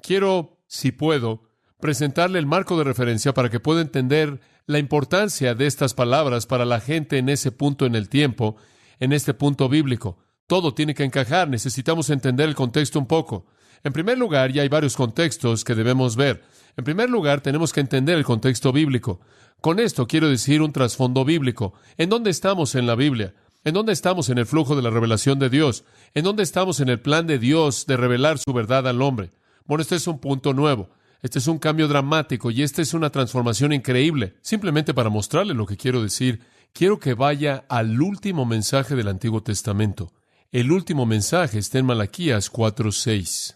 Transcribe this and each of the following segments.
quiero, si puedo, presentarle el marco de referencia para que pueda entender la importancia de estas palabras para la gente en ese punto en el tiempo, en este punto bíblico. Todo tiene que encajar, necesitamos entender el contexto un poco. En primer lugar, ya hay varios contextos que debemos ver. En primer lugar, tenemos que entender el contexto bíblico. Con esto quiero decir un trasfondo bíblico. ¿En dónde estamos en la Biblia? ¿En dónde estamos en el flujo de la revelación de Dios? ¿En dónde estamos en el plan de Dios de revelar su verdad al hombre? Bueno, este es un punto nuevo. Este es un cambio dramático y esta es una transformación increíble. Simplemente para mostrarle lo que quiero decir, quiero que vaya al último mensaje del Antiguo Testamento. El último mensaje está en Malaquías 4:6.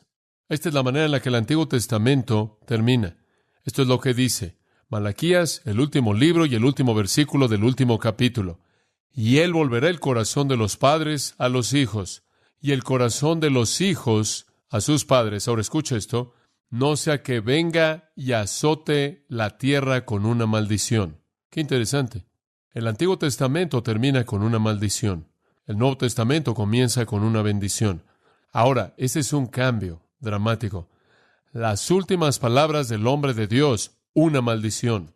Esta es la manera en la que el Antiguo Testamento termina. Esto es lo que dice Malaquías, el último libro y el último versículo del último capítulo. Y Él volverá el corazón de los padres a los hijos, y el corazón de los hijos a sus padres. Ahora escucha esto. No sea que venga y azote la tierra con una maldición. Qué interesante. El Antiguo Testamento termina con una maldición. El Nuevo Testamento comienza con una bendición. Ahora, ese es un cambio dramático. Las últimas palabras del hombre de Dios, una maldición.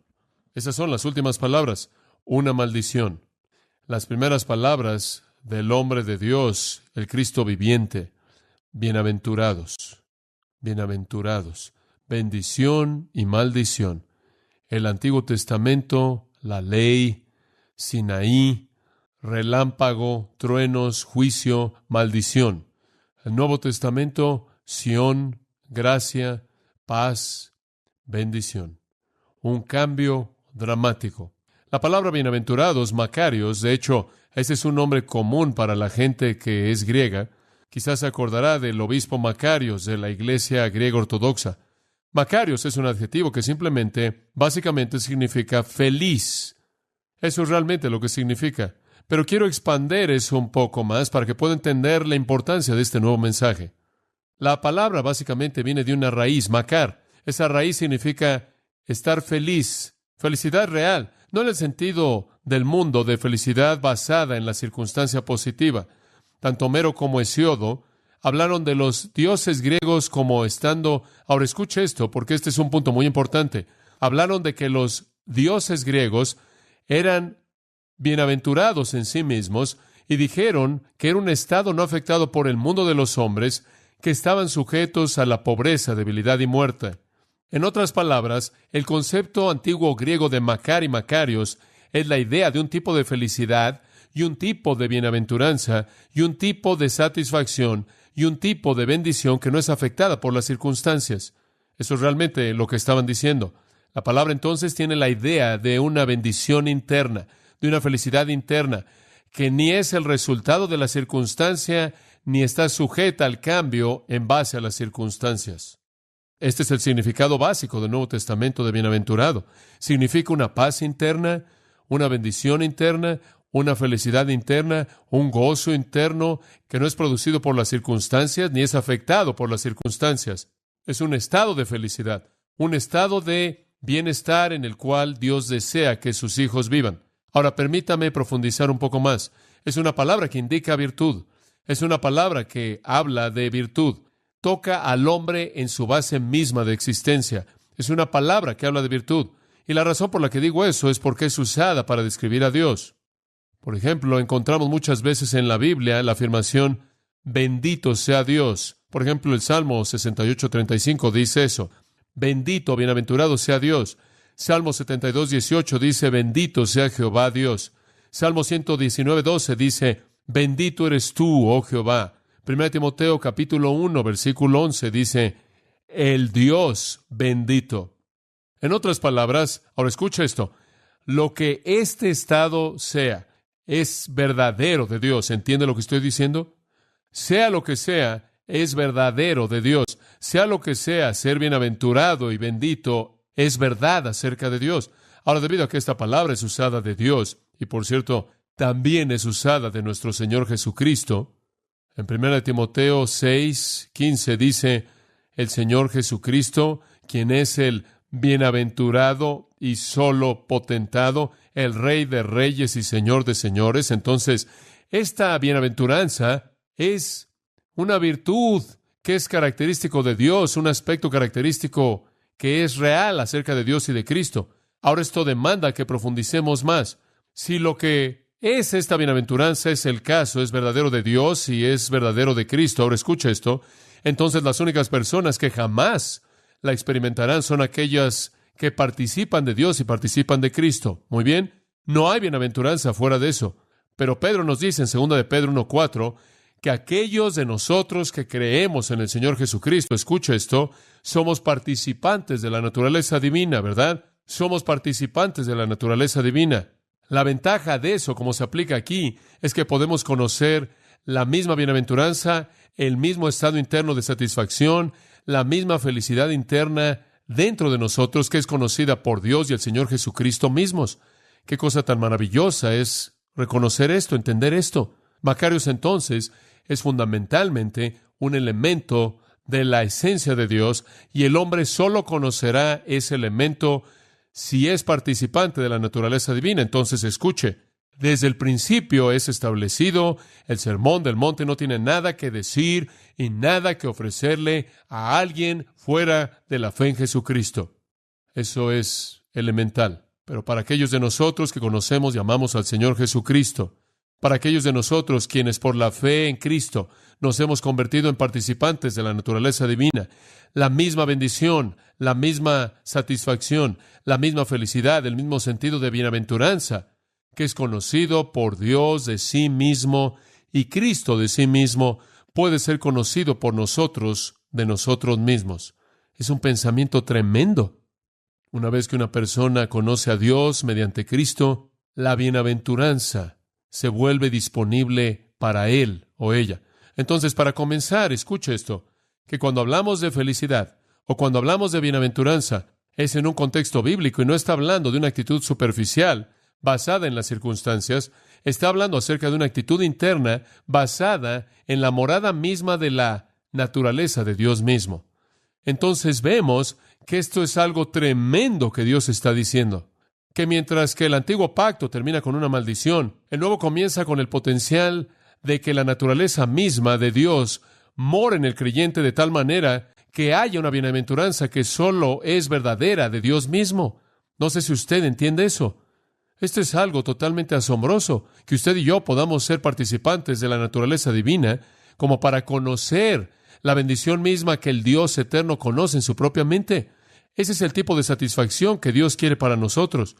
Esas son las últimas palabras, una maldición. Las primeras palabras del hombre de Dios, el Cristo viviente, bienaventurados. Bienaventurados, bendición y maldición. El Antiguo Testamento, la ley, Sinaí, relámpago, truenos, juicio, maldición. El Nuevo Testamento, Sión, gracia, paz, bendición. Un cambio dramático. La palabra bienaventurados, Macarios, de hecho, ese es un nombre común para la gente que es griega. Quizás se acordará del obispo Macarios de la iglesia griega ortodoxa. Macarios es un adjetivo que básicamente significa feliz. Eso es realmente lo que significa. Pero quiero expandir eso un poco más para que pueda entender la importancia de este nuevo mensaje. La palabra básicamente viene de una raíz, macar. Esa raíz significa estar feliz, felicidad real, no en el sentido del mundo de felicidad basada en la circunstancia positiva. Tanto Homero como Hesíodo hablaron de los dioses griegos como estando... Ahora escuche esto, porque este es un punto muy importante. Hablaron de que los dioses griegos eran bienaventurados en sí mismos y dijeron que era un estado no afectado por el mundo de los hombres que estaban sujetos a la pobreza, debilidad y muerte. En otras palabras, el concepto antiguo griego de Macar y Macarios es la idea de un tipo de felicidad y un tipo de bienaventuranza, y un tipo de satisfacción, y un tipo de bendición que no es afectada por las circunstancias. Eso es realmente lo que estaban diciendo. La palabra entonces tiene la idea de una bendición interna, de una felicidad interna, que ni es el resultado de la circunstancia, ni está sujeta al cambio en base a las circunstancias. Este es el significado básico del Nuevo Testamento de bienaventurado. Significa una paz interna, una bendición interna, una felicidad interna, un gozo interno que no es producido por las circunstancias ni es afectado por las circunstancias. Es un estado de felicidad, un estado de bienestar en el cual Dios desea que sus hijos vivan. Ahora, permítame profundizar un poco más. Es una palabra que indica virtud. Es una palabra que habla de virtud. Toca al hombre en su base misma de existencia. Es una palabra que habla de virtud. Y la razón por la que digo eso es porque es usada para describir a Dios. Por ejemplo, encontramos muchas veces en la Biblia la afirmación, bendito sea Dios. Por ejemplo, el Salmo 68:35 dice eso. Bendito, bienaventurado sea Dios. Salmo 72:18 dice, bendito sea Jehová Dios. Salmo 119:12 dice, bendito eres tú, oh Jehová. 1 Timoteo capítulo 1, versículo 11 dice, el Dios bendito. En otras palabras, ahora escucha esto, lo que este estado sea, es verdadero de Dios. ¿Entiende lo que estoy diciendo? Sea lo que sea, es verdadero de Dios. Sea lo que sea, ser bienaventurado y bendito es verdad acerca de Dios. Ahora, debido a que esta palabra es usada de Dios, y por cierto, también es usada de nuestro Señor Jesucristo, en 1 Timoteo 6:15 dice, el Señor Jesucristo, quien es el bienaventurado y solo potentado, el Rey de reyes y Señor de señores. Entonces, esta bienaventuranza es una virtud que es característico de Dios, un aspecto característico que es real acerca de Dios y de Cristo. Ahora esto demanda que profundicemos más. Si lo que es esta bienaventuranza es el caso, es verdadero de Dios y es verdadero de Cristo, ahora escucha esto, entonces las únicas personas que jamás la experimentarán son aquellas que participan de Dios y participan de Cristo. Muy bien, no hay bienaventuranza fuera de eso. Pero Pedro nos dice en 2 de Pedro 1:4 que aquellos de nosotros que creemos en el Señor Jesucristo, escucha esto, somos participantes de la naturaleza divina, ¿verdad? Somos participantes de la naturaleza divina. La ventaja de eso, como se aplica aquí, es que podemos conocer la misma bienaventuranza, el mismo estado interno de satisfacción, la misma felicidad interna dentro de nosotros que es conocida por Dios y el Señor Jesucristo mismos. Qué cosa tan maravillosa es reconocer esto, entender esto. Macarios, entonces, es fundamentalmente un elemento de la esencia de Dios, y el hombre solo conocerá ese elemento si es participante de la naturaleza divina. Entonces, escuche, desde el principio es establecido, el sermón del monte no tiene nada que decir y nada que ofrecerle a alguien fuera de la fe en Jesucristo. Eso es elemental. Pero para aquellos de nosotros que conocemos y amamos al Señor Jesucristo, para aquellos de nosotros quienes por la fe en Cristo nos hemos convertido en participantes de la naturaleza divina, la misma bendición, la misma satisfacción, la misma felicidad, el mismo sentido de bienaventuranza, que es conocido por Dios de sí mismo y Cristo de sí mismo, puede ser conocido por nosotros de nosotros mismos. Es un pensamiento tremendo. Una vez que una persona conoce a Dios mediante Cristo, la bienaventuranza se vuelve disponible para él o ella. Entonces, para comenzar, escuche esto, que cuando hablamos de felicidad o cuando hablamos de bienaventuranza, es en un contexto bíblico y no está hablando de una actitud superficial basada en las circunstancias, está hablando acerca de una actitud interna basada en la morada misma de la naturaleza de Dios mismo. Entonces vemos que esto es algo tremendo que Dios está diciendo, que mientras que el antiguo pacto termina con una maldición, el nuevo comienza con el potencial de que la naturaleza misma de Dios mora en el creyente de tal manera que haya una bienaventuranza que solo es verdadera de Dios mismo. No sé si usted entiende eso. Esto es algo totalmente asombroso, que usted y yo podamos ser participantes de la naturaleza divina como para conocer la bendición misma que el Dios eterno conoce en su propia mente. Ese es el tipo de satisfacción que Dios quiere para nosotros.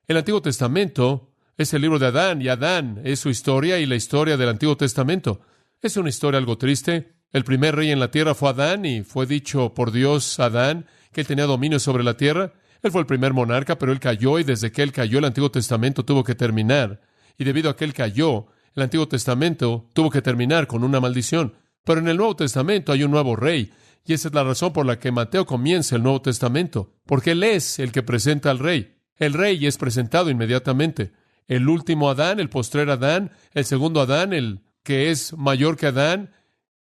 El Antiguo Testamento es el libro de Adán, y Adán es su historia y la historia del Antiguo Testamento. Es una historia algo triste. El primer rey en la tierra fue Adán, y fue dicho por Dios a Adán que él tenía dominio sobre la tierra. Él fue el primer monarca, pero él cayó, y desde que él cayó, el Antiguo Testamento tuvo que terminar. Y debido a que él cayó, el Antiguo Testamento tuvo que terminar con una maldición. Pero en el Nuevo Testamento hay un nuevo rey, y esa es la razón por la que Mateo comienza el Nuevo Testamento, porque él es el que presenta al rey. El rey es presentado inmediatamente. El último Adán, el postrer Adán, el segundo Adán, el que es mayor que Adán,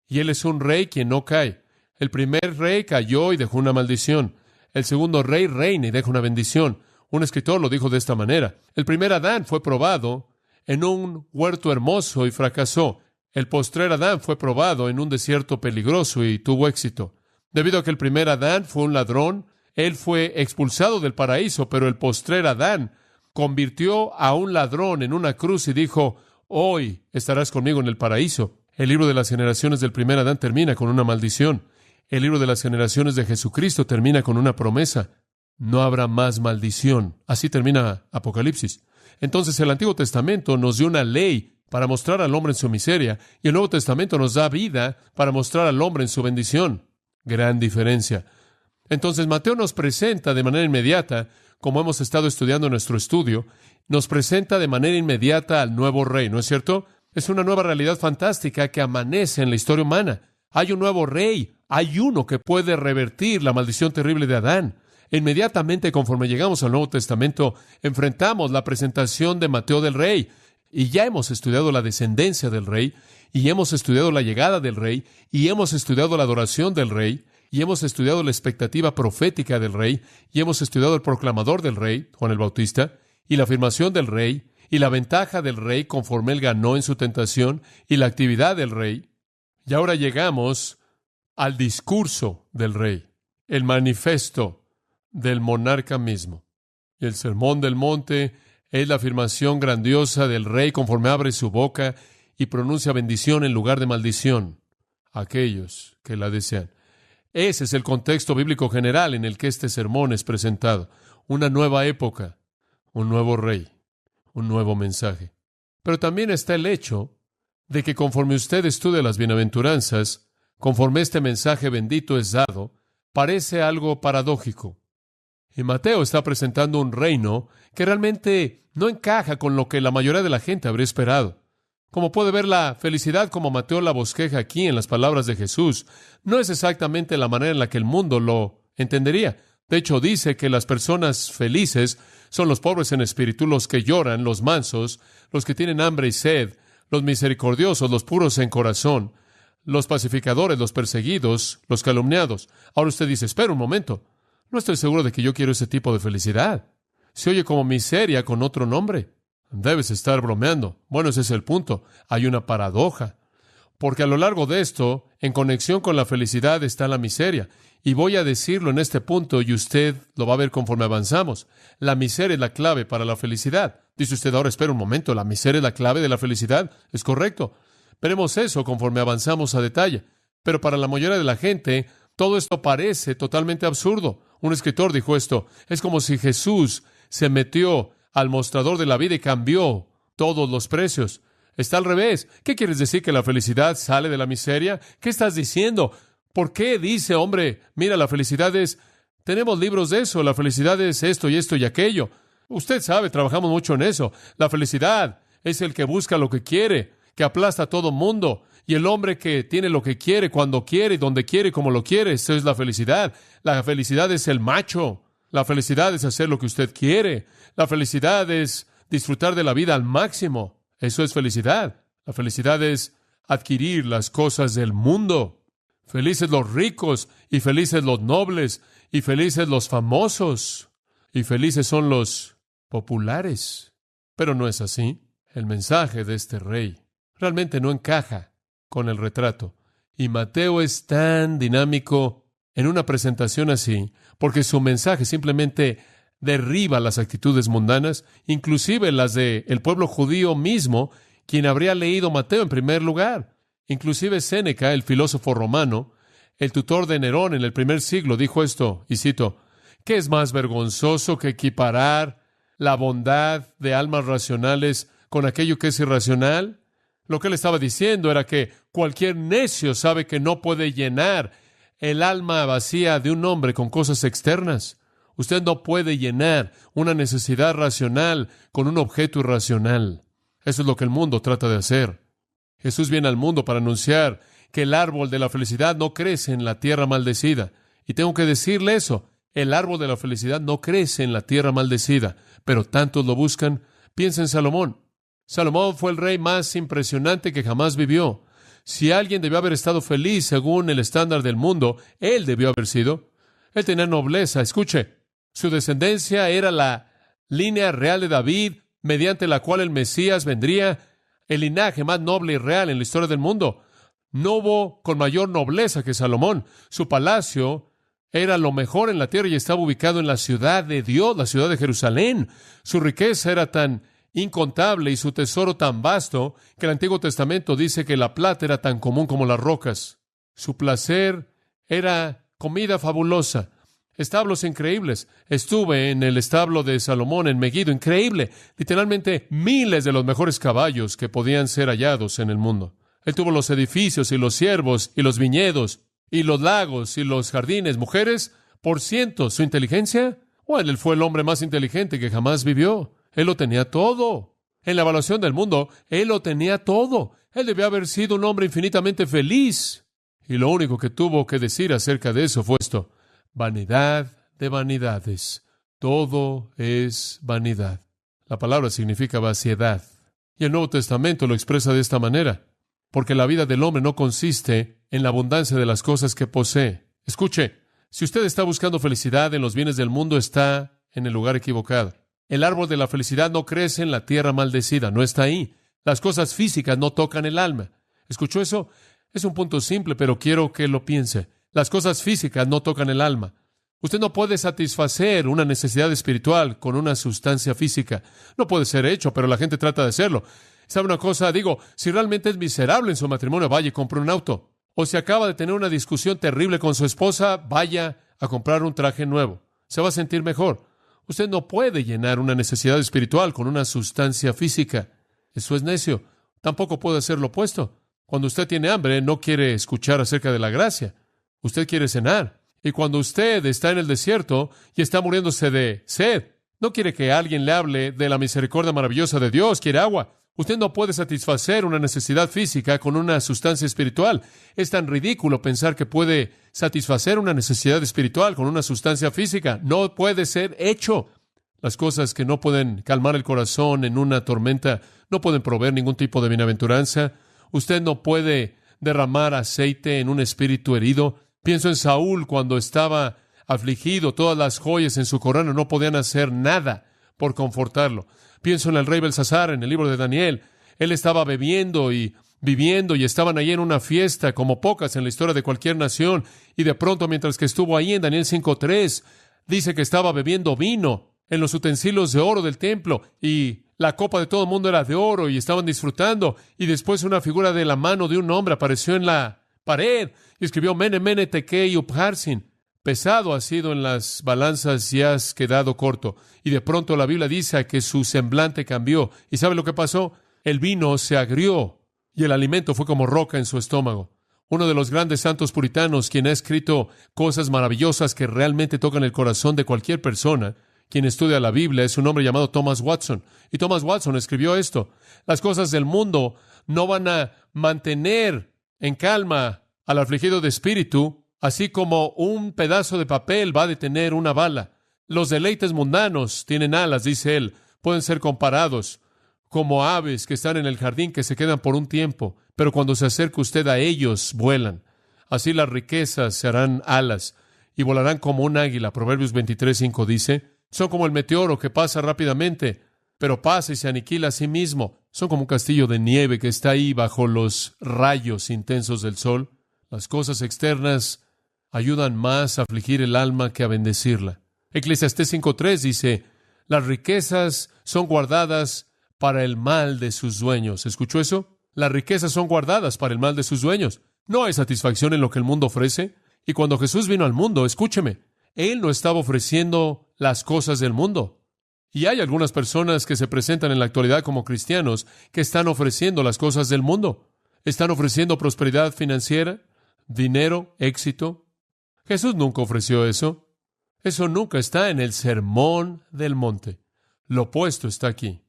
y él es un rey quien no cae. El primer rey cayó y dejó una maldición. El segundo rey reina y deja una bendición. Un escritor lo dijo de esta manera: el primer Adán fue probado en un huerto hermoso y fracasó. El postrer Adán fue probado en un desierto peligroso y tuvo éxito. Debido a que el primer Adán fue un ladrón, él fue expulsado del paraíso, pero el postrer Adán convirtió a un ladrón en una cruz y dijo: hoy estarás conmigo en el paraíso. El libro de las generaciones del primer Adán termina con una maldición. El libro de las generaciones de Jesucristo termina con una promesa: no habrá más maldición. Así termina Apocalipsis. Entonces el Antiguo Testamento nos dio una ley para mostrar al hombre en su miseria, y el Nuevo Testamento nos da vida para mostrar al hombre en su bendición. Gran diferencia. Entonces Mateo nos presenta de manera inmediata, como hemos estado estudiando en nuestro estudio, nos presenta de manera inmediata al nuevo rey, ¿no es cierto? Es una nueva realidad fantástica que amanece en la historia humana. Hay un nuevo rey, hay uno que puede revertir la maldición terrible de Adán. Inmediatamente, conforme llegamos al Nuevo Testamento, enfrentamos la presentación de Mateo del rey, y ya hemos estudiado la descendencia del rey, y hemos estudiado la llegada del rey, y hemos estudiado la adoración del rey, y hemos estudiado la expectativa profética del rey, y hemos estudiado el proclamador del rey, Juan el Bautista, y la afirmación del rey, y la ventaja del rey conforme él ganó en su tentación, y la actividad del rey. Y ahora llegamos al discurso del rey, el manifiesto del monarca mismo. Y el sermón del monte es la afirmación grandiosa del rey conforme abre su boca y pronuncia bendición en lugar de maldición a aquellos que la desean. Ese es el contexto bíblico general en el que este sermón es presentado. Una nueva época, un nuevo rey, un nuevo mensaje. Pero también está el hecho de que conforme usted estudia las bienaventuranzas, conforme este mensaje bendito es dado, parece algo paradójico. Y Mateo está presentando un reino que realmente no encaja con lo que la mayoría de la gente habría esperado. Como puede ver, la felicidad, como Mateo la bosqueja aquí en las palabras de Jesús, no es exactamente la manera en la que el mundo lo entendería. De hecho, dice que las personas felices son los pobres en espíritu, los que lloran, los mansos, los que tienen hambre y sed, los misericordiosos, los puros en corazón, los pacificadores, los perseguidos, los calumniados. Ahora usted dice, espera un momento, no estoy seguro de que yo quiero ese tipo de felicidad. Se oye como miseria con otro nombre. Debes estar bromeando. Bueno, ese es el punto. Hay una paradoja. Porque a lo largo de esto, en conexión con la felicidad está la miseria. Y voy a decirlo en este punto y usted lo va a ver conforme avanzamos. La miseria es la clave para la felicidad. Dice usted, ahora espera un momento, ¿la miseria es la clave de la felicidad? Es correcto. Veremos eso conforme avanzamos a detalle. Pero para la mayoría de la gente, todo esto parece totalmente absurdo. Un escritor dijo esto, es como si Jesús se metió al mostrador de la vida y cambió todos los precios. Está al revés. ¿Qué quieres decir, que la felicidad sale de la miseria? ¿Qué estás diciendo? ¿Por qué dice, hombre, mira, la felicidad es... Tenemos libros de eso, la felicidad es esto y aquello. Usted sabe, trabajamos mucho en eso. La felicidad es el que busca lo que quiere, que aplasta a todo mundo. Y el hombre que tiene lo que quiere, cuando quiere, donde quiere, como lo quiere, eso es la felicidad. La felicidad es el macho. La felicidad es hacer lo que usted quiere. La felicidad es disfrutar de la vida al máximo. Eso es felicidad. La felicidad es adquirir las cosas del mundo. Felices los ricos, y felices los nobles, y felices los famosos, y felices son los populares. Pero no es así. El mensaje de este rey realmente no encaja con el retrato. Y Mateo es tan dinámico en una presentación así, porque su mensaje simplemente derriba las actitudes mundanas, inclusive las del pueblo judío mismo, quien habría leído Mateo en primer lugar. Inclusive Séneca, el filósofo romano, el tutor de Nerón en el primer siglo, dijo esto, y cito, ¿qué es más vergonzoso que equiparar la bondad de almas racionales con aquello que es irracional? Lo que él estaba diciendo era que cualquier necio sabe que no puede llenar el alma vacía de un hombre con cosas externas. Usted no puede llenar una necesidad racional con un objeto irracional. Eso es lo que el mundo trata de hacer. Jesús viene al mundo para anunciar que el árbol de la felicidad no crece en la tierra maldecida. Y tengo que decirle eso. El árbol de la felicidad no crece en la tierra maldecida, pero tantos lo buscan. Piensa en Salomón. Salomón fue el rey más impresionante que jamás vivió. Si alguien debió haber estado feliz según el estándar del mundo, él debió haber sido. Él tenía nobleza. Escuche, su descendencia era la línea real de David, mediante la cual el Mesías vendría, el linaje más noble y real en la historia del mundo. No hubo con mayor nobleza que Salomón. Su palacio era lo mejor en la tierra y estaba ubicado en la ciudad de Dios, la ciudad de Jerusalén. Su riqueza era tan incontable y su tesoro tan vasto que el Antiguo Testamento dice que la plata era tan común como las rocas. Su placer era comida fabulosa, establos increíbles. Estuve en el establo de Salomón en Megiddo, increíble, literalmente miles de los mejores caballos que podían ser hallados en el mundo. Él tuvo los edificios y los siervos y los viñedos y los lagos y los jardines, mujeres por cientos. ¿Su inteligencia? Bueno, él fue el hombre más inteligente que jamás vivió. Él lo tenía todo. En la evaluación del mundo, él lo tenía todo. Él debió haber sido un hombre infinitamente feliz. Y lo único que tuvo que decir acerca de eso fue esto: vanidad de vanidades. Todo es vanidad. La palabra significa vaciedad. Y el Nuevo Testamento lo expresa de esta manera. Porque la vida del hombre no consiste en la abundancia de las cosas que posee. Escuche, si usted está buscando felicidad en los bienes del mundo, está en el lugar equivocado. El árbol de la felicidad no crece en la tierra maldecida, no está ahí. Las cosas físicas no tocan el alma. ¿Escuchó eso? Es un punto simple, pero quiero que lo piense. Las cosas físicas no tocan el alma. Usted no puede satisfacer una necesidad espiritual con una sustancia física. No puede ser hecho, pero la gente trata de hacerlo. ¿Sabe una cosa? Digo, si realmente es miserable en su matrimonio, vaya y compre un auto. O si acaba de tener una discusión terrible con su esposa, vaya a comprar un traje nuevo. Se va a sentir mejor. Usted no puede llenar una necesidad espiritual con una sustancia física. Eso es necio. Tampoco puede hacer lo opuesto. Cuando usted tiene hambre, no quiere escuchar acerca de la gracia. Usted quiere cenar. Y cuando usted está en el desierto y está muriéndose de sed, no quiere que alguien le hable de la misericordia maravillosa de Dios, quiere agua. Usted no puede satisfacer una necesidad física con una sustancia espiritual. Es tan ridículo pensar que puede satisfacer una necesidad espiritual con una sustancia física. No puede ser hecho. Las cosas que no pueden calmar el corazón en una tormenta no pueden proveer ningún tipo de bienaventuranza. Usted no puede derramar aceite en un espíritu herido. Pienso en Saúl cuando estaba afligido. Todas las joyas en su corona no podían hacer nada por confortarlo. Pienso en el rey Belsasar en el libro de Daniel. Él estaba bebiendo y viviendo y estaban ahí en una fiesta como pocas en la historia de cualquier nación. Y de pronto, mientras que estuvo ahí en Daniel 5:3, dice que estaba bebiendo vino en los utensilios de oro del templo y la copa de todo el mundo era de oro y estaban disfrutando. Y después una figura de la mano de un hombre apareció en la pared y escribió Mene, Mene, Tekel, Upharsin. Pesado has sido en las balanzas y has quedado corto. Y de pronto la Biblia dice que su semblante cambió. ¿Y sabe lo que pasó? El vino se agrió y el alimento fue como roca en su estómago. Uno de los grandes santos puritanos, quien ha escrito cosas maravillosas que realmente tocan el corazón de cualquier persona, quien estudia la Biblia, es un hombre llamado Thomas Watson. Y Thomas Watson escribió esto: las cosas del mundo no van a mantener en calma al afligido de espíritu, así como un pedazo de papel va a detener una bala. Los deleites mundanos tienen alas, dice él, pueden ser comparados como aves que están en el jardín que se quedan por un tiempo, pero cuando se acerca usted a ellos, vuelan. Así las riquezas se harán alas y volarán como un águila. Proverbios 23:5 dice, son como el meteoro que pasa rápidamente, pero pasa y se aniquila a sí mismo. Son como un castillo de nieve que está ahí bajo los rayos intensos del sol. Las cosas externas ayudan más a afligir el alma que a bendecirla. Eclesiastés 5:3 dice, las riquezas son guardadas para el mal de sus dueños. ¿Escuchó eso? Las riquezas son guardadas para el mal de sus dueños. No hay satisfacción en lo que el mundo ofrece. Y cuando Jesús vino al mundo, escúcheme, Él no estaba ofreciendo las cosas del mundo. Y hay algunas personas que se presentan en la actualidad como cristianos que están ofreciendo las cosas del mundo. Están ofreciendo prosperidad financiera, dinero, éxito. Jesús nunca ofreció eso. Eso nunca está en el Sermón del Monte. Lo opuesto está aquí.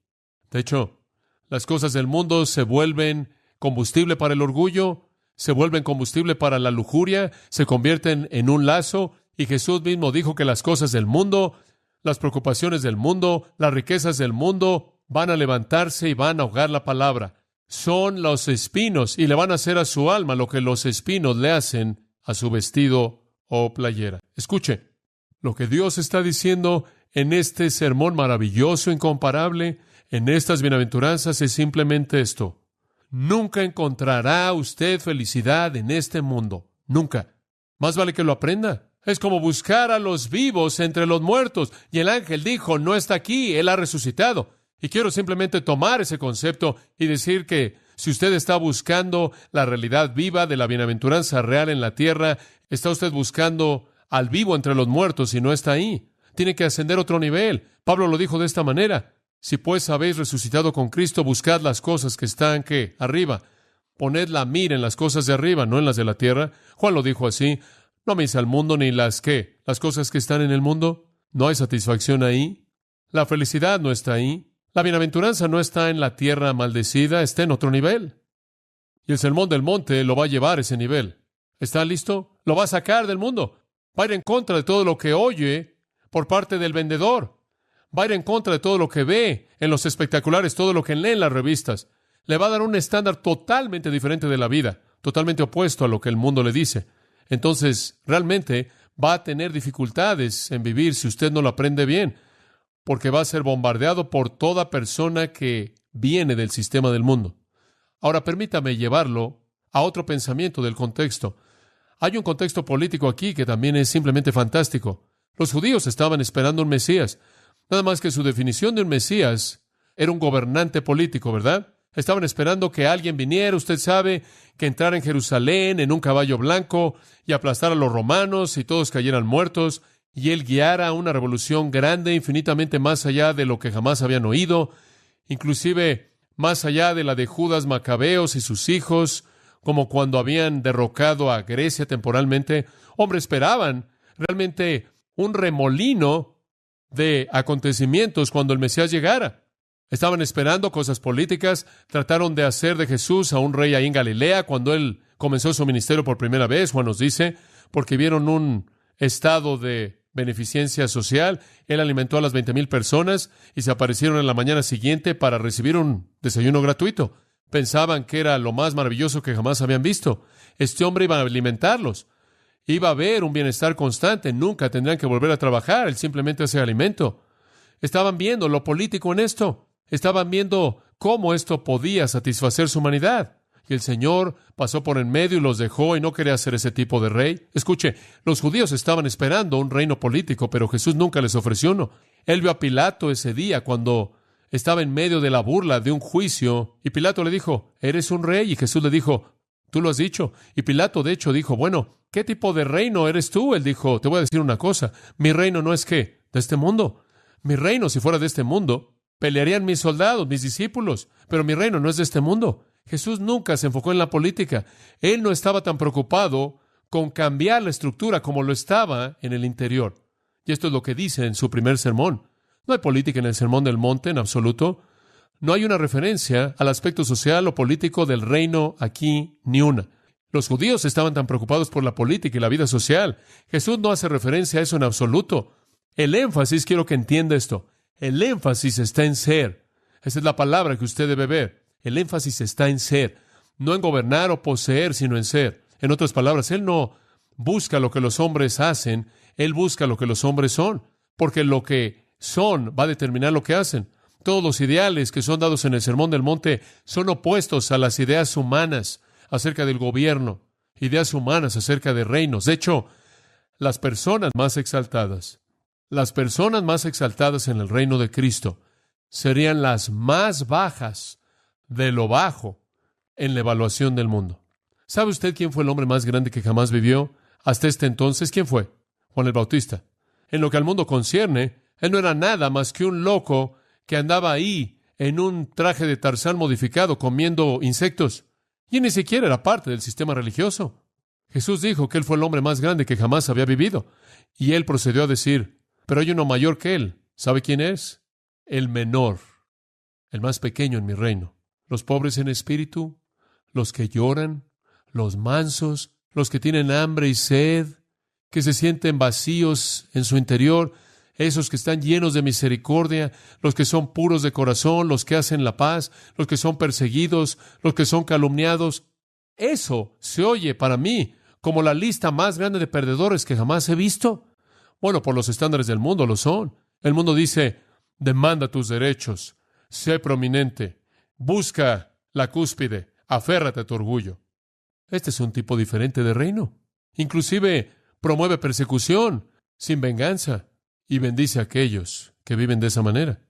De hecho, las cosas del mundo se vuelven combustible para el orgullo, se vuelven combustible para la lujuria, se convierten en un lazo, y Jesús mismo dijo que las cosas del mundo, las preocupaciones del mundo, las riquezas del mundo van a levantarse y van a ahogar la palabra. Son los espinos y le van a hacer a su alma lo que los espinos le hacen a su vestido o playera. Escuche, lo que Dios está diciendo en este sermón maravilloso, incomparable, en estas bienaventuranzas es simplemente esto. Nunca encontrará usted felicidad en este mundo. Nunca. Más vale que lo aprenda. Es como buscar a los vivos entre los muertos. Y el ángel dijo, no está aquí, Él ha resucitado. Y quiero simplemente tomar ese concepto y decir que si usted está buscando la realidad viva de la bienaventuranza real en la tierra, está usted buscando al vivo entre los muertos y no está ahí. Tiene que ascender a otro nivel. Pablo lo dijo de esta manera. Si pues habéis resucitado con Cristo, buscad las cosas que están, ¿qué? Arriba. Poned la mira en las cosas de arriba, no en las de la tierra. Juan lo dijo así. No améis al mundo ni las, ¿qué? Las cosas que están en el mundo. No hay satisfacción ahí. La felicidad no está ahí. La bienaventuranza no está en la tierra maldecida, está en otro nivel. Y el sermón del monte lo va a llevar a ese nivel. ¿Está listo? Lo va a sacar del mundo. Va a ir en contra de todo lo que oye por parte del vendedor. Va a ir en contra de todo lo que ve en los espectaculares, todo lo que lee en las revistas. Le va a dar un estándar totalmente diferente de la vida, totalmente opuesto a lo que el mundo le dice. Entonces, realmente va a tener dificultades en vivir si usted no lo aprende bien, porque va a ser bombardeado por toda persona que viene del sistema del mundo. Ahora, permítame llevarlo a otro pensamiento del contexto. Hay un contexto político aquí que también es simplemente fantástico. Los judíos estaban esperando un Mesías. Nada más que su definición de un Mesías era un gobernante político, ¿verdad? Estaban esperando que alguien viniera, usted sabe, que entrara en Jerusalén en un caballo blanco y aplastara a los romanos y todos cayeran muertos, y él guiara una revolución grande, infinitamente más allá de lo que jamás habían oído, inclusive más allá de la de Judas Macabeos y sus hijos, como cuando habían derrocado a Grecia temporalmente. Hombre, esperaban realmente un remolino de acontecimientos cuando el Mesías llegara. Estaban esperando cosas políticas, trataron de hacer de Jesús a un rey ahí en Galilea cuando él comenzó su ministerio por primera vez, Juan nos dice, porque vieron un estado de beneficencia social. Él alimentó a las 20,000 personas y se aparecieron en la mañana siguiente para recibir un desayuno gratuito. Pensaban que era lo más maravilloso que jamás habían visto. Este hombre iba a alimentarlos. Iba a haber un bienestar constante. Nunca tendrían que volver a trabajar. Él simplemente hace alimento. Estaban viendo lo político en esto. Estaban viendo cómo esto podía satisfacer su humanidad. Y el Señor pasó por en medio y los dejó y no quería ser ese tipo de rey. Escuche, los judíos estaban esperando un reino político, pero Jesús nunca les ofreció uno. Él vio a Pilato ese día cuando estaba en medio de la burla de un juicio, y Pilato le dijo, ¿eres un rey? Y Jesús le dijo, tú lo has dicho. Y Pilato, de hecho, dijo, bueno, ¿qué tipo de reino eres tú? Él dijo, te voy a decir una cosa, mi reino no es ¿qué? De este mundo. Mi reino, si fuera de este mundo, pelearían mis soldados, mis discípulos, pero mi reino no es de este mundo. Jesús nunca se enfocó en la política. Él no estaba tan preocupado con cambiar la estructura como lo estaba en el interior. Y esto es lo que dice en su primer sermón. No hay política en el Sermón del Monte en absoluto. No hay una referencia al aspecto social o político del reino aquí, ni una. Los judíos estaban tan preocupados por la política y la vida social. Jesús no hace referencia a eso en absoluto. El énfasis, quiero que entienda esto, el énfasis está en ser. Esa es la palabra que usted debe ver. El énfasis está en ser, no en gobernar o poseer, sino en ser. En otras palabras, Él no busca lo que los hombres hacen, Él busca lo que los hombres son, porque lo que son va a determinar lo que hacen. Todos los ideales que son dados en el Sermón del Monte son opuestos a las ideas humanas acerca del gobierno, ideas humanas acerca de reinos. De hecho, las personas más exaltadas en el reino de Cristo serían las más bajas de lo bajo en la evaluación del mundo. ¿Sabe usted quién fue el hombre más grande que jamás vivió hasta este entonces? ¿Quién fue? Juan el Bautista. En lo que al mundo concierne, él no era nada más que un loco que andaba ahí en un traje de Tarzán modificado comiendo insectos. Y ni siquiera era parte del sistema religioso. Jesús dijo que él fue el hombre más grande que jamás había vivido. Y él procedió a decir, pero hay uno mayor que él. ¿Sabe quién es? El menor, el más pequeño en mi reino. Los pobres en espíritu, los que lloran, los mansos, los que tienen hambre y sed, que se sienten vacíos en su interior, esos que están llenos de misericordia, los que son puros de corazón, los que hacen la paz, los que son perseguidos, los que son calumniados. Eso se oye para mí como la lista más grande de perdedores que jamás he visto. Bueno, por los estándares del mundo lo son. El mundo dice, demanda tus derechos, sé prominente, busca la cúspide, aférrate a tu orgullo. Este es un tipo diferente de reino. Inclusive promueve persecución sin venganza y bendice a aquellos que viven de esa manera.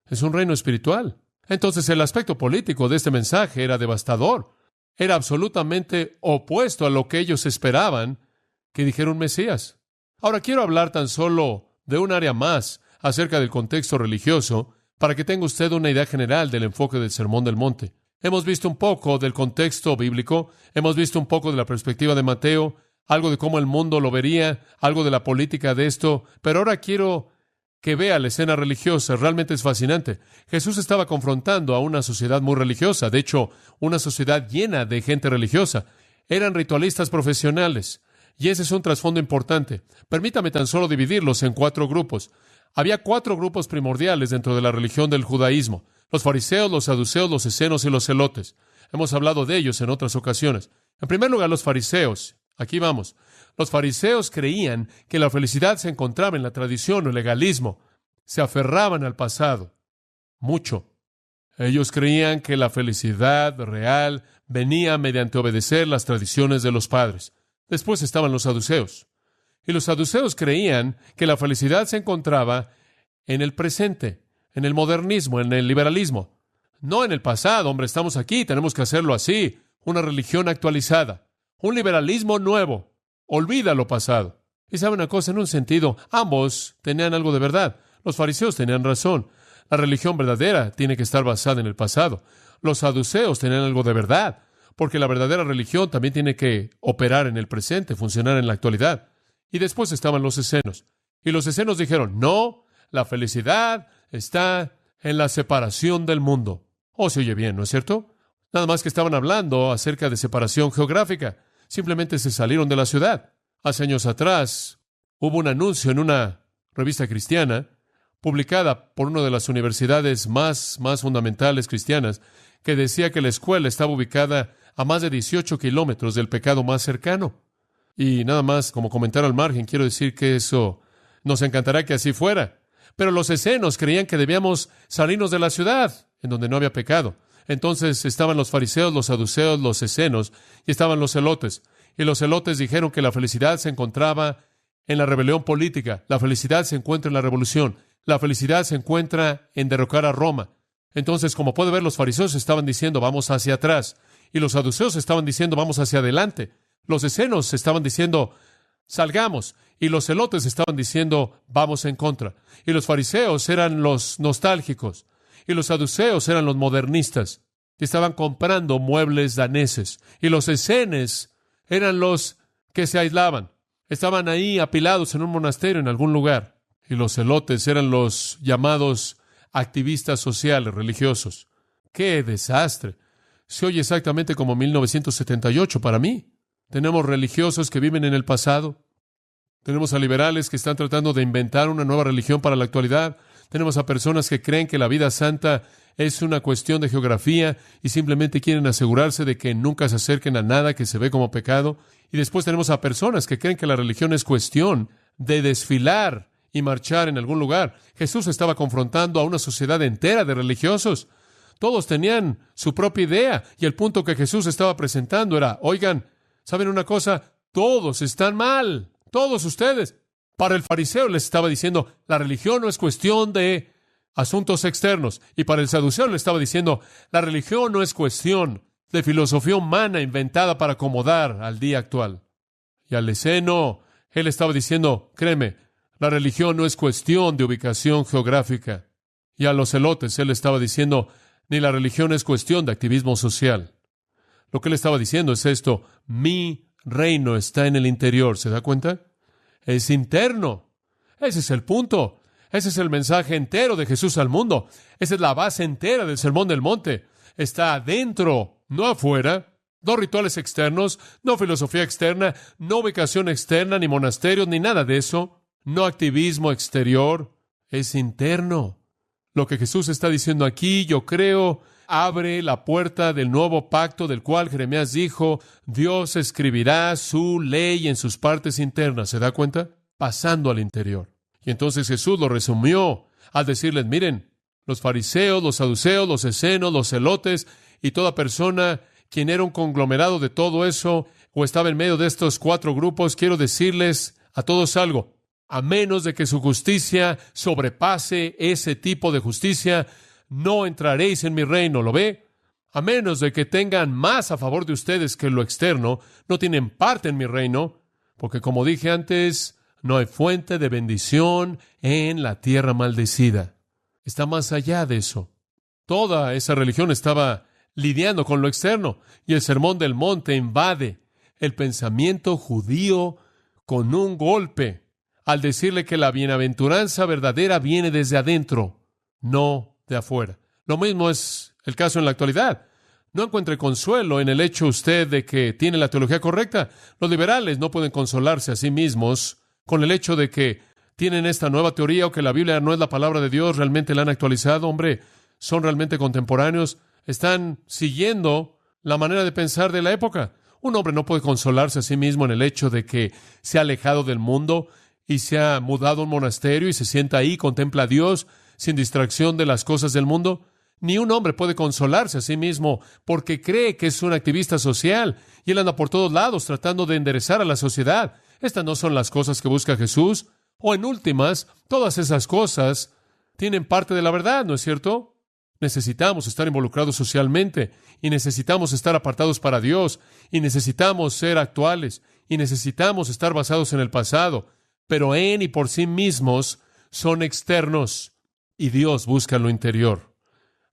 Es un reino espiritual. Entonces el aspecto político de este mensaje era devastador. Era absolutamente opuesto a lo que ellos esperaban que dijera un Mesías. Ahora quiero hablar tan solo de un área más acerca del contexto religioso para que tenga usted una idea general del enfoque del Sermón del Monte. Hemos visto un poco del contexto bíblico, hemos visto un poco de la perspectiva de Mateo, algo de cómo el mundo lo vería, algo de la política de esto, pero ahora quiero que vea la escena religiosa. Realmente es fascinante. Jesús estaba confrontando a una sociedad muy religiosa, de hecho, una sociedad llena de gente religiosa. Eran ritualistas profesionales, y ese es un trasfondo importante. Permítame tan solo dividirlos en 4 grupos. Había 4 grupos primordiales dentro de la religión del judaísmo: los fariseos, los saduceos, los esenios y los celotes. Hemos hablado de ellos en otras ocasiones. En primer lugar, los fariseos. Aquí vamos. Los fariseos creían que la felicidad se encontraba en la tradición o el legalismo. Se aferraban al pasado. Mucho. Ellos creían que la felicidad real venía mediante obedecer las tradiciones de los padres. Después estaban los saduceos. Y los saduceos creían que la felicidad se encontraba en el presente, en el modernismo, en el liberalismo. No en el pasado, hombre, estamos aquí, tenemos que hacerlo así. Una religión actualizada, un liberalismo nuevo. Olvida lo pasado. Y sabe una cosa, en un sentido, ambos tenían algo de verdad. Los fariseos tenían razón. La religión verdadera tiene que estar basada en el pasado. Los saduceos tenían algo de verdad, porque la verdadera religión también tiene que operar en el presente, funcionar en la actualidad. Y después estaban los escenos. Y los escenos dijeron, no, la felicidad está en la separación del mundo. Oh, se oye bien, ¿no es cierto? Nada más que estaban hablando acerca de separación geográfica. Simplemente se salieron de la ciudad. Hace años atrás hubo un anuncio en una revista cristiana publicada por una de las universidades más fundamentales cristianas, que decía que la escuela estaba ubicada a más de 18 kilómetros del pecado más cercano. Y nada más, como comentar al margen, quiero decir que eso nos encantará que así fuera. Pero los escenos creían que debíamos salirnos de la ciudad, en donde no había pecado. Entonces estaban los fariseos, los saduceos, los escenos, y estaban los celotes. Y los celotes dijeron que la felicidad se encontraba en la rebelión política. La felicidad se encuentra en la revolución. La felicidad se encuentra en derrocar a Roma. Entonces, como puede ver, los fariseos estaban diciendo, vamos hacia atrás. Y los saduceos estaban diciendo, vamos hacia adelante. Los escenos estaban diciendo, salgamos. Y los celotes estaban diciendo, vamos en contra. Y los fariseos eran los nostálgicos. Y los saduceos eran los modernistas. Y estaban comprando muebles daneses. Y los escenes eran los que se aislaban. Estaban ahí apilados en un monasterio en algún lugar. Y los celotes eran los llamados activistas sociales, religiosos. ¡Qué desastre! Se oye exactamente como 1978 para mí. Tenemos religiosos que viven en el pasado. Tenemos a liberales que están tratando de inventar una nueva religión para la actualidad. Tenemos a personas que creen que la vida santa es una cuestión de geografía y simplemente quieren asegurarse de que nunca se acerquen a nada que se ve como pecado. Y después tenemos a personas que creen que la religión es cuestión de desfilar y marchar en algún lugar. Jesús estaba confrontando a una sociedad entera de religiosos. Todos tenían su propia idea y el punto que Jesús estaba presentando era, oigan, ¿saben una cosa? Todos están mal, todos ustedes. Para el fariseo les estaba diciendo, la religión no es cuestión de asuntos externos. Y para el saduceo le estaba diciendo, la religión no es cuestión de filosofía humana inventada para acomodar al día actual. Y al esceno, él estaba diciendo, créeme, la religión no es cuestión de ubicación geográfica. Y a los celotes él estaba diciendo, ni la religión es cuestión de activismo social. Lo que él estaba diciendo es esto, mi reino está en el interior, ¿se da cuenta? Es interno. Ese es el punto. Ese es el mensaje entero de Jesús al mundo. Esa es la base entera del Sermón del Monte. Está adentro, no afuera. No rituales externos, no filosofía externa, no ubicación externa, ni monasterios, ni nada de eso. No activismo exterior. Es interno. Lo que Jesús está diciendo aquí, yo creo, abre la puerta del nuevo pacto del cual Jeremías dijo, Dios escribirá su ley en sus partes internas. ¿Se da cuenta? Pasando al interior. Y entonces Jesús lo resumió al decirles, miren, los fariseos, los saduceos, los escenos, los celotes y toda persona quien era un conglomerado de todo eso o estaba en medio de estos cuatro grupos, quiero decirles a todos algo. A menos de que su justicia sobrepase ese tipo de justicia, no entraréis en mi reino, ¿lo ve? A menos de que tengan más a favor de ustedes que lo externo, no tienen parte en mi reino, porque como dije antes, no hay fuente de bendición en la tierra maldecida. Está más allá de eso. Toda esa religión estaba lidiando con lo externo, y el Sermón del Monte invade el pensamiento judío con un golpe, al decirle que la bienaventuranza verdadera viene desde adentro, no de afuera. Lo mismo es el caso en la actualidad. No encuentre consuelo en el hecho usted de que tiene la teología correcta. Los liberales no pueden consolarse a sí mismos con el hecho de que tienen esta nueva teoría o que la Biblia no es la palabra de Dios, realmente la han actualizado. Hombre, son realmente contemporáneos, están siguiendo la manera de pensar de la época. Un hombre no puede consolarse a sí mismo en el hecho de que se ha alejado del mundo y se ha mudado a un monasterio y se sienta ahí, contempla a Dios sin distracción de las cosas del mundo. Ni un hombre puede consolarse a sí mismo porque cree que es un activista social y él anda por todos lados tratando de enderezar a la sociedad. Estas no son las cosas que busca Jesús. O en últimas, todas esas cosas tienen parte de la verdad, ¿no es cierto? Necesitamos estar involucrados socialmente y necesitamos estar apartados para Dios y necesitamos ser actuales y necesitamos estar basados en el pasado, pero en y por sí mismos son externos y Dios busca lo interior.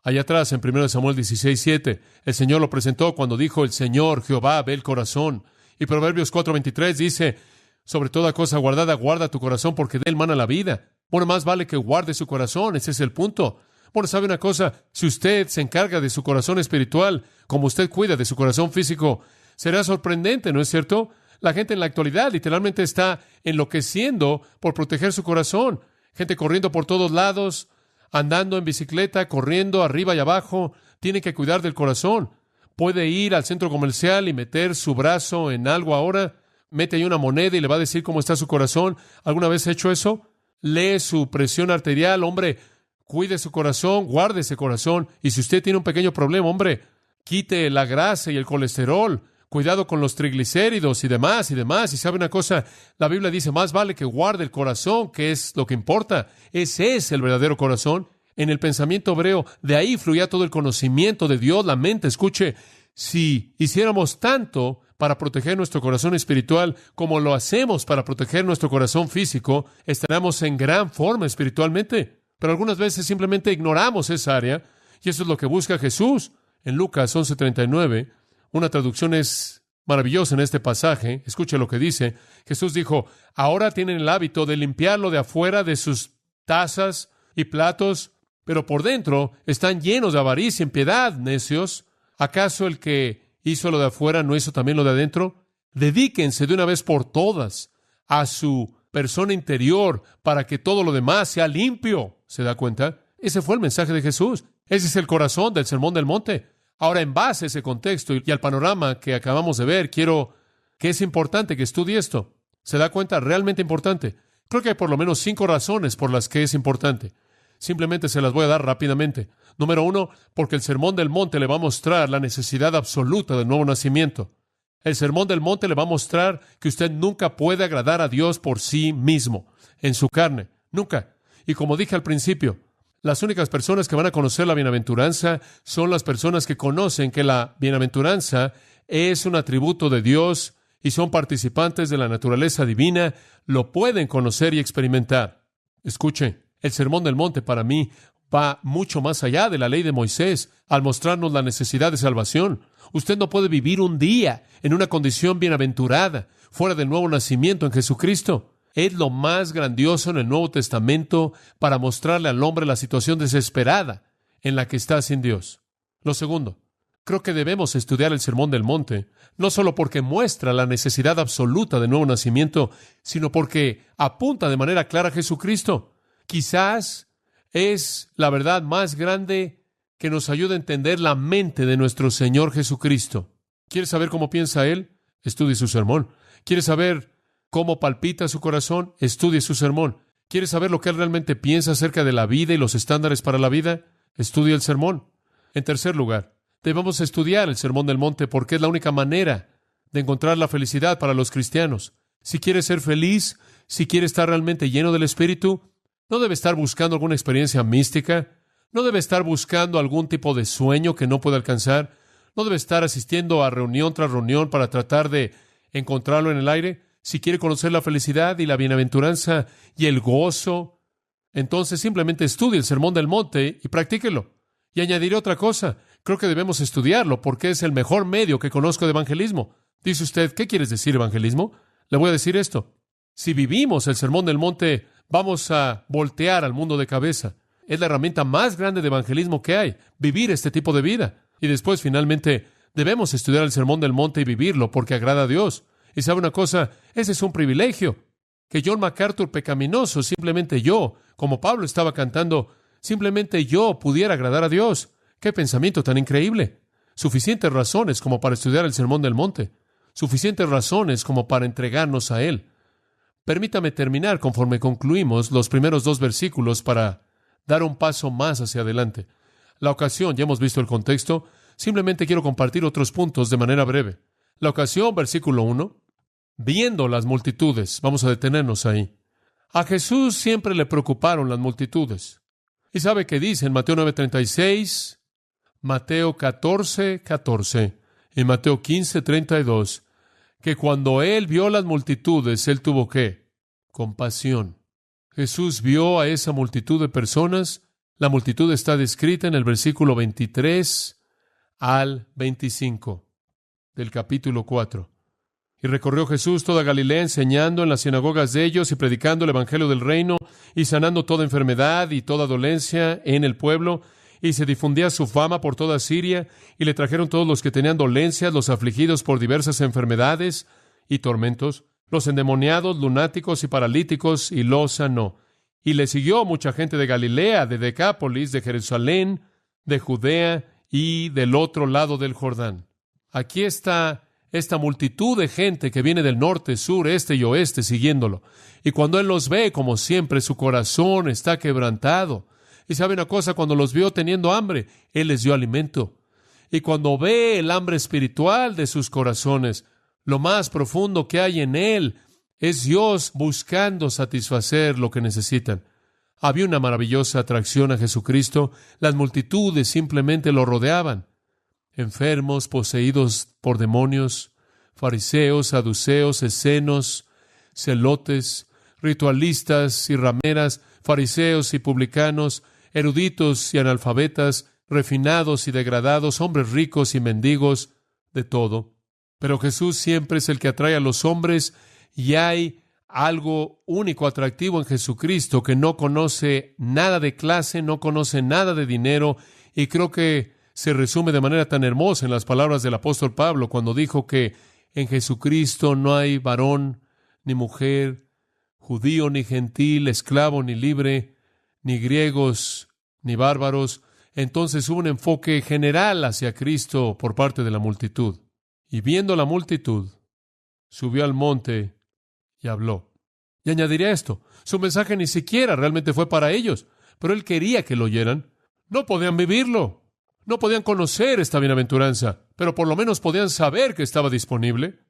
Allá atrás, en 1 Samuel 16:7, el Señor lo presentó cuando dijo, el Señor, Jehová, ve el corazón. Y Proverbios 4:23 dice, sobre toda cosa guardada, guarda tu corazón, porque de él mana la vida. Bueno, más vale que guarde su corazón, ese es el punto. Bueno, ¿sabe una cosa? Si usted se encarga de su corazón espiritual, como usted cuida de su corazón físico, será sorprendente, ¿no es cierto? La gente en la actualidad literalmente está enloqueciendo por proteger su corazón. Gente corriendo por todos lados, andando en bicicleta, corriendo arriba y abajo, tiene que cuidar del corazón. Puede ir al centro comercial y meter su brazo en algo ahora, mete ahí una moneda y le va a decir cómo está su corazón. ¿Alguna vez ha hecho eso? Lee su presión arterial, hombre, cuide su corazón, guarde ese corazón. Y si usted tiene un pequeño problema, hombre, quite la grasa y el colesterol. Cuidado con los triglicéridos y demás y demás. Y sabe una cosa, la Biblia dice, más vale que guarde el corazón, que es lo que importa. Ese es el verdadero corazón. En el pensamiento hebreo, de ahí fluía todo el conocimiento de Dios, la mente. Escuche, si hiciéramos tanto para proteger nuestro corazón espiritual como lo hacemos para proteger nuestro corazón físico, estaríamos en gran forma espiritualmente. Pero algunas veces simplemente ignoramos esa área, y eso es lo que busca Jesús. En Lucas 11:39, una traducción es maravillosa en este pasaje. Escuche lo que dice. Jesús dijo, ahora tienen el hábito de limpiarlo de afuera de sus tazas y platos, pero por dentro están llenos de avaricia y impiedad, necios. ¿Acaso el que hizo lo de afuera no hizo también lo de adentro? Dedíquense de una vez por todas a su persona interior para que todo lo demás sea limpio. ¿Se da cuenta? Ese fue el mensaje de Jesús. Ese es el corazón del Sermón del Monte. Ahora, en base a ese contexto y al panorama que acabamos de ver, quiero que es importante que estudie esto. ¿Se da cuenta? Realmente importante. Creo que hay por lo menos 5 razones por las que es importante. Simplemente se las voy a dar rápidamente. Número 1, porque el Sermón del Monte le va a mostrar la necesidad absoluta del nuevo nacimiento. El Sermón del Monte le va a mostrar que usted nunca puede agradar a Dios por sí mismo, en su carne. Nunca. Y como dije al principio, las únicas personas que van a conocer la bienaventuranza son las personas que conocen que la bienaventuranza es un atributo de Dios y son participantes de la naturaleza divina, lo pueden conocer y experimentar. Escuche, el Sermón del Monte para mí va mucho más allá de la ley de Moisés al mostrarnos la necesidad de salvación. Usted no puede vivir un día en una condición bienaventurada, fuera del nuevo nacimiento en Jesucristo. Es lo más grandioso en el Nuevo Testamento para mostrarle al hombre la situación desesperada en la que está sin Dios. Lo segundo, creo que debemos estudiar el Sermón del Monte, no solo porque muestra la necesidad absoluta de nuevo nacimiento, sino porque apunta de manera clara a Jesucristo. Quizás es la verdad más grande que nos ayuda a entender la mente de nuestro Señor Jesucristo. ¿Quieres saber cómo piensa Él? Estudie su sermón. ¿Quieres saber cómo palpita su corazón? Estudie su sermón. ¿Quieres saber lo que Él realmente piensa acerca de la vida y los estándares para la vida? Estudie el sermón. En tercer lugar, debemos estudiar el Sermón del Monte porque es la única manera de encontrar la felicidad para los cristianos. Si quiere ser feliz, si quiere estar realmente lleno del Espíritu, no debe estar buscando alguna experiencia mística, no debe estar buscando algún tipo de sueño que no puede alcanzar, no debe estar asistiendo a reunión tras reunión para tratar de encontrarlo en el aire. Si quiere conocer la felicidad y la bienaventuranza y el gozo, entonces simplemente estudie el Sermón del Monte y practíquelo. Y añadiré otra cosa. Creo que debemos estudiarlo porque es el mejor medio que conozco de evangelismo. Dice usted, ¿qué quieres decir evangelismo? Le voy a decir esto. Si vivimos el Sermón del Monte, vamos a voltear al mundo de cabeza. Es la herramienta más grande de evangelismo que hay, vivir este tipo de vida. Y después, finalmente, debemos estudiar el Sermón del Monte y vivirlo porque agrada a Dios. Y sabe una cosa, ese es un privilegio. Que John MacArthur pecaminoso, simplemente yo, como Pablo estaba cantando, simplemente yo pudiera agradar a Dios. ¡Qué pensamiento tan increíble! Suficientes razones como para estudiar el Sermón del Monte. Suficientes razones como para entregarnos a Él. Permítame terminar conforme concluimos los primeros 2 versículos para dar un paso más hacia adelante. La ocasión, ya hemos visto el contexto, simplemente quiero compartir otros puntos de manera breve. La ocasión, versículo 1, viendo las multitudes, vamos a detenernos ahí. A Jesús siempre le preocuparon las multitudes. ¿Y sabe qué dice en Mateo 9:36, Mateo 14:14 y Mateo 15:32? Que cuando Él vio las multitudes, Él tuvo ¿qué? Compasión. Jesús vio a esa multitud de personas. La multitud está descrita en el versículo 23 al 25 del capítulo 4. Y recorrió Jesús toda Galilea, enseñando en las sinagogas de ellos y predicando el evangelio del reino y sanando toda enfermedad y toda dolencia en el pueblo. Y se difundía su fama por toda Siria, y le trajeron todos los que tenían dolencias, los afligidos por diversas enfermedades y tormentos, los endemoniados, lunáticos y paralíticos, y los sanó. Y le siguió mucha gente de Galilea, de Decápolis, de Jerusalén, de Judea y del otro lado del Jordán. Aquí está esta multitud de gente que viene del norte, sur, este y oeste siguiéndolo. Y cuando Él los ve, como siempre, su corazón está quebrantado. Y sabe una cosa, cuando los vio teniendo hambre, Él les dio alimento. Y cuando ve el hambre espiritual de sus corazones, lo más profundo que hay en Él es Dios buscando satisfacer lo que necesitan. Había una maravillosa atracción a Jesucristo. Las multitudes simplemente lo rodeaban. Enfermos, poseídos por demonios, fariseos, saduceos, escenos, celotes, ritualistas y rameras, fariseos y publicanos, eruditos y analfabetas, refinados y degradados, hombres ricos y mendigos, de todo. Pero Jesús siempre es el que atrae a los hombres, y hay algo único, atractivo en Jesucristo, que no conoce nada de clase, no conoce nada de dinero, y creo que se resume de manera tan hermosa en las palabras del apóstol Pablo cuando dijo que en Jesucristo no hay varón ni mujer, judío ni gentil, esclavo ni libre, ni griegos ni bárbaros. Entonces hubo un enfoque general hacia Cristo por parte de la multitud. Y viendo la multitud, subió al monte y habló. Y añadiría esto, su mensaje ni siquiera realmente fue para ellos, pero Él quería que lo oyeran. No podían vivirlo, no podían conocer esta bienaventuranza, pero por lo menos podían saber que estaba disponible.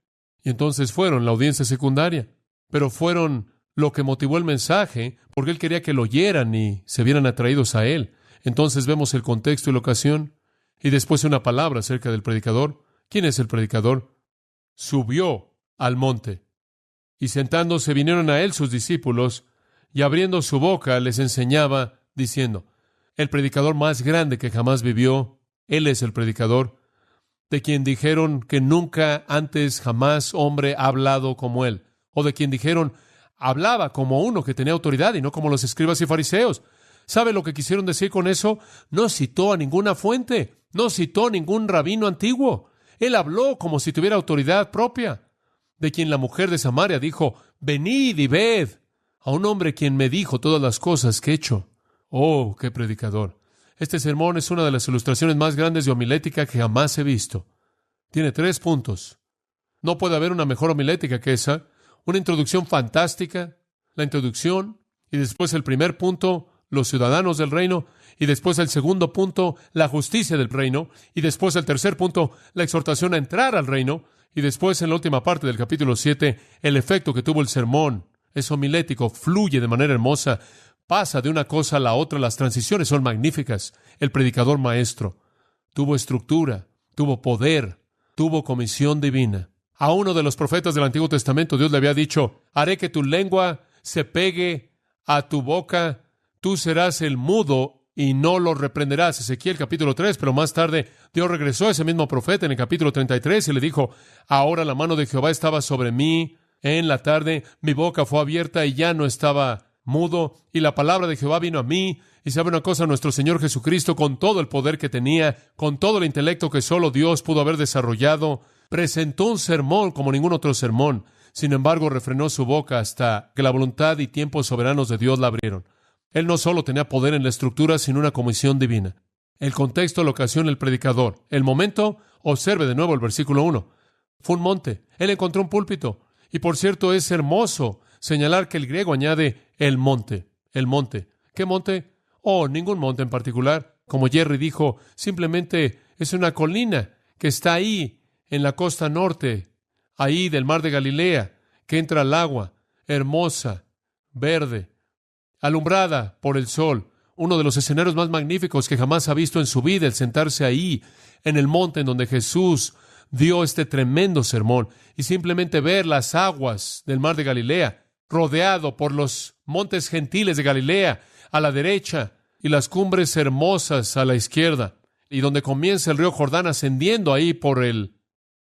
Y entonces fueron la audiencia secundaria, pero fueron lo que motivó el mensaje, porque Él quería que lo oyeran y se vieran atraídos a Él. Entonces vemos el contexto y la ocasión, y después una palabra acerca del predicador. ¿Quién es el predicador? Subió al monte, y sentándose vinieron a Él sus discípulos, y abriendo su boca les enseñaba, diciendo, el predicador más grande que jamás vivió, Él es el predicador, de quien dijeron que nunca antes jamás hombre ha hablado como Él, o de quien dijeron, hablaba como uno que tenía autoridad y no como los escribas y fariseos. ¿Sabe lo que quisieron decir con eso? No citó a ninguna fuente, no citó ningún rabino antiguo. Él habló como si tuviera autoridad propia, de quien la mujer de Samaria dijo, venid y ved a un hombre quien me dijo todas las cosas que he hecho. ¡Oh, qué predicador! Este sermón es una de las ilustraciones más grandes de homilética que jamás he visto. Tiene 3 puntos. No puede haber una mejor homilética que esa. Una introducción fantástica, la introducción, y después el primer punto, los ciudadanos del reino, y después el segundo punto, la justicia del reino, y después el tercer punto, la exhortación a entrar al reino, y después en la última parte del capítulo 7, el efecto que tuvo el sermón. Es homilético, fluye de manera hermosa, pasa de una cosa a la otra, las transiciones son magníficas. El predicador maestro tuvo estructura, tuvo poder, tuvo comisión divina. A uno de los profetas del Antiguo Testamento Dios le había dicho, haré que tu lengua se pegue a tu boca, tú serás el mudo y no lo reprenderás. Ezequiel capítulo 3, pero más tarde Dios regresó a ese mismo profeta en el capítulo 33 y le dijo, ahora la mano de Jehová estaba sobre mí en la tarde, mi boca fue abierta y ya no estaba mudo, y la palabra de Jehová vino a mí. Y sabe una cosa, nuestro Señor Jesucristo, con todo el poder que tenía, con todo el intelecto que solo Dios pudo haber desarrollado, presentó un sermón como ningún otro sermón. Sin embargo, refrenó su boca hasta que la voluntad y tiempos soberanos de Dios la abrieron. Él no solo tenía poder en la estructura, sino una comisión divina. El contexto, la ocasión, el predicador. El momento, observe de nuevo el versículo 1. Fue un monte. Él encontró un púlpito. Y por cierto, es hermoso señalar que el griego añade el monte. El monte. ¿Qué monte? Oh, ningún monte en particular. Como Jerry dijo, simplemente es una colina que está ahí en la costa norte, ahí del mar de Galilea, que entra al agua, hermosa, verde, alumbrada por el sol. Uno de los escenarios más magníficos que jamás ha visto en su vida, el sentarse ahí, en el monte en donde Jesús dio este tremendo sermón, y simplemente ver las aguas del mar de Galilea, rodeado por los montes gentiles de Galilea a la derecha y las cumbres hermosas a la izquierda, y donde comienza el río Jordán ascendiendo ahí por el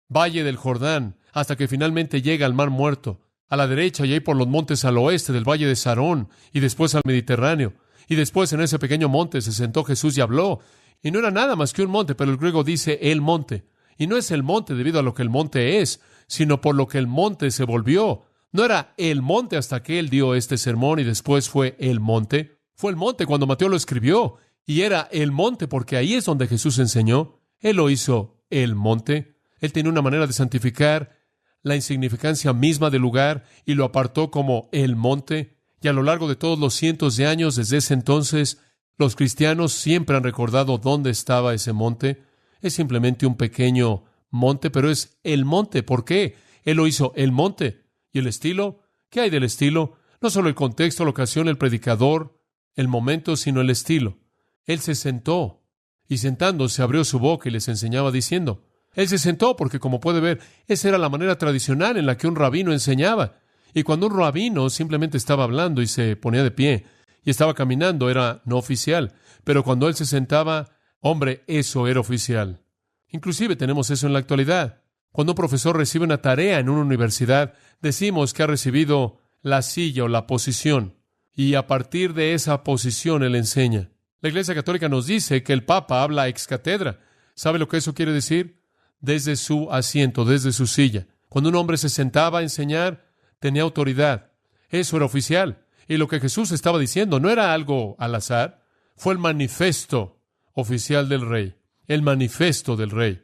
valle del Jordán, hasta que finalmente llega al Mar Muerto, a la derecha y ahí por los montes al oeste del valle de Sarón, y después al Mediterráneo. Y después en ese pequeño monte se sentó Jesús y habló. Y no era nada más que un monte, pero el griego dice el monte. Y no es el monte debido a lo que el monte es, sino por lo que el monte se volvió. No era el monte hasta que él dio este sermón y después fue el monte. Fue el monte cuando Mateo lo escribió. Y era el monte porque ahí es donde Jesús enseñó. Él lo hizo el monte. Él tenía una manera de santificar la insignificancia misma del lugar y lo apartó como el monte. Y a lo largo de todos los cientos de años desde ese entonces, los cristianos siempre han recordado dónde estaba ese monte. Es simplemente un pequeño monte, pero es el monte. ¿Por qué? Él lo hizo el monte. ¿Y el estilo? ¿Qué hay del estilo? No solo el contexto, la ocasión, el predicador, el momento, sino el estilo. Él se sentó y sentándose abrió su boca y les enseñaba diciendo. Él se sentó porque, como puede ver, esa era la manera tradicional en la que un rabino enseñaba. Y cuando un rabino simplemente estaba hablando y se ponía de pie y estaba caminando, era no oficial. Pero cuando él se sentaba, hombre, eso era oficial. Inclusive tenemos eso en la actualidad. Cuando un profesor recibe una tarea en una universidad, decimos que ha recibido la silla o la posición. Y a partir de esa posición él enseña. La Iglesia Católica nos dice que el Papa habla ex cátedra. ¿Sabe lo que eso quiere decir? Desde su asiento, desde su silla. Cuando un hombre se sentaba a enseñar, tenía autoridad. Eso era oficial. Y lo que Jesús estaba diciendo no era algo al azar. Fue el manifiesto oficial del Rey. El manifiesto del Rey.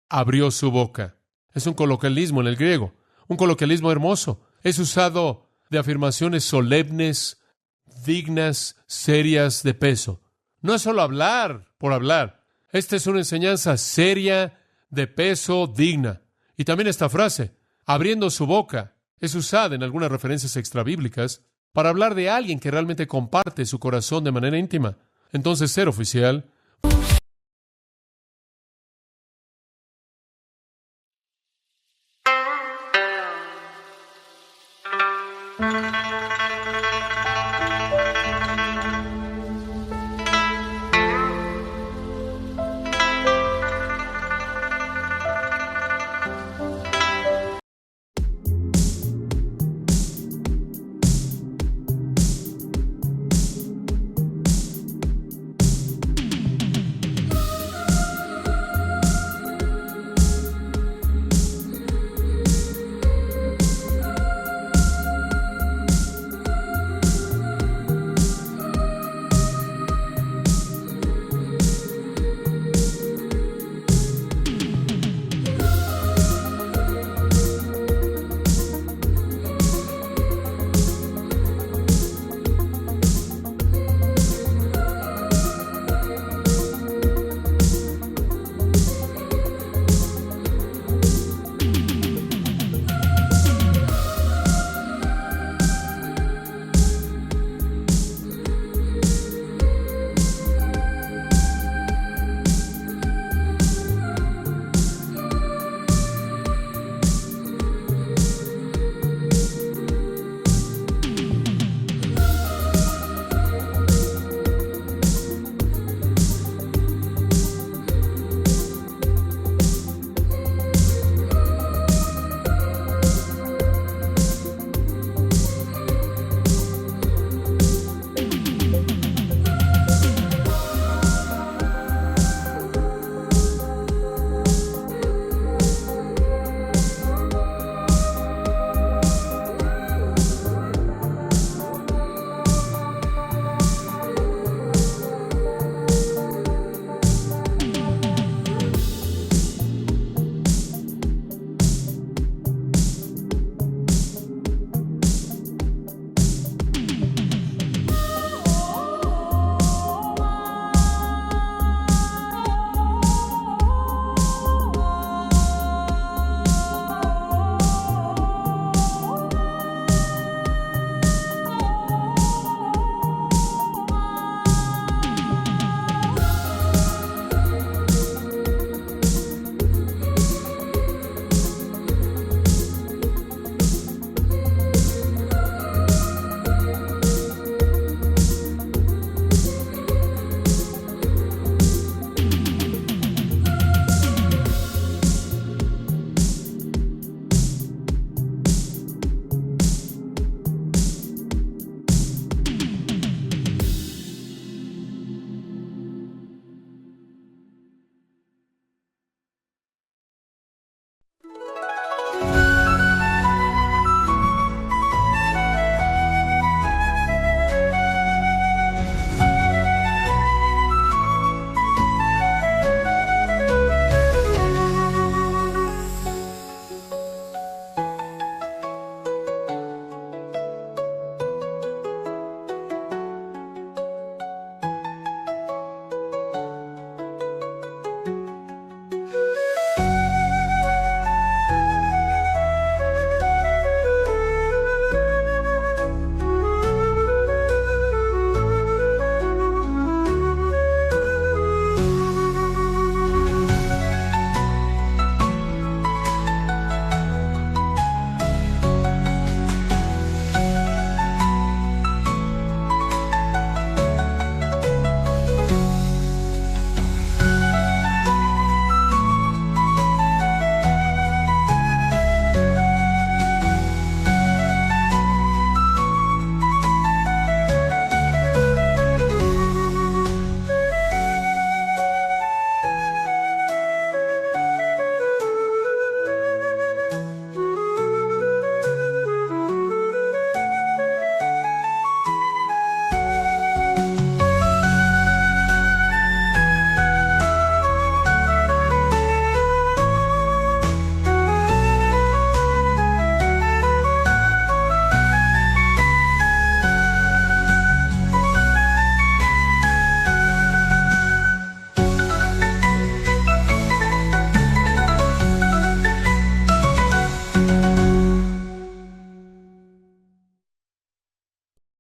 Abrió su boca. Es un coloquialismo en el griego. Un coloquialismo hermoso. Es usado de afirmaciones solemnes, dignas, serias, de peso. No es solo hablar por hablar. Esta es una enseñanza seria, de peso, digna. Y también esta frase, abriendo su boca, es usada en algunas referencias extrabíblicas para hablar de alguien que realmente comparte su corazón de manera íntima. Entonces, ser oficial